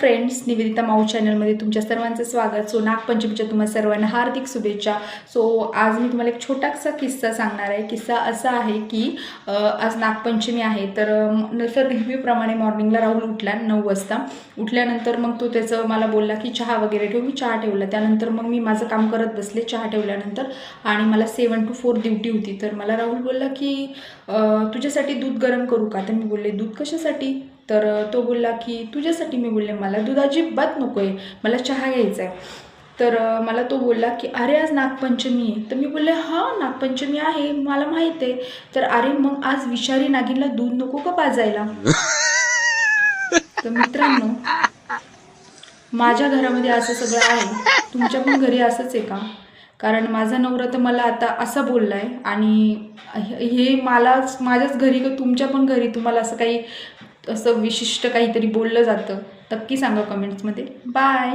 Friends, Nivedita माऊ चॅनलमध्ये तुमच्या सर्वांचं स्वागत. सो नागपंचमीच्या तुम्हाला सर्वांना हार्दिक शुभेच्छा. सो आज मी तुम्हाला एक छोटासा किस्सा सांगणार आहे. किस्सा असा आहे की आज नागपंचमी आहे, तर नंतर नेहमीप्रमाणे मॉर्निंगला राहुल उठला 9 वाजता. उठल्यानंतर मग तो त्याचं मला बोलला की चहा वगैरे ठेव. मी चहा ठेवला. त्यानंतर मग मी माझं काम करत बसले चहा ठेवल्यानंतर, आणि मला 7 to 4 ड्युटी होती. तर मला राहुल बोलला की तुझ्यासाठी दूध गरम करू का? तर मी बोलले दूध कशासाठी? तर तो बोलला की तुझ्यासाठी. मी बोलले मला दूध अजिबात नको आहे, मला चहा घ्यायचा आहे. तर मला तो बोलला की अरे आज नागपंचमी आहे. तर मी बोलले हां नागपंचमी आहे, मला माहीत आहे. तर अरे मग आज विषारी नागिनला दूध नको का पाजायला? तर मित्रांनो, माझ्या घरामध्ये असं सगळं आहे. तुमच्या पण घरी असंच आहे का? कारण माझा नवरा तर मला आता असं बोलला आहे, आणि हे माझ्याच घरी का तुमच्या पण घरी तुम्हाला असं काही असं विशिष्ट काहीतरी बोललं जातं? नक्की सांगा कमेंट्समध्ये. बाय.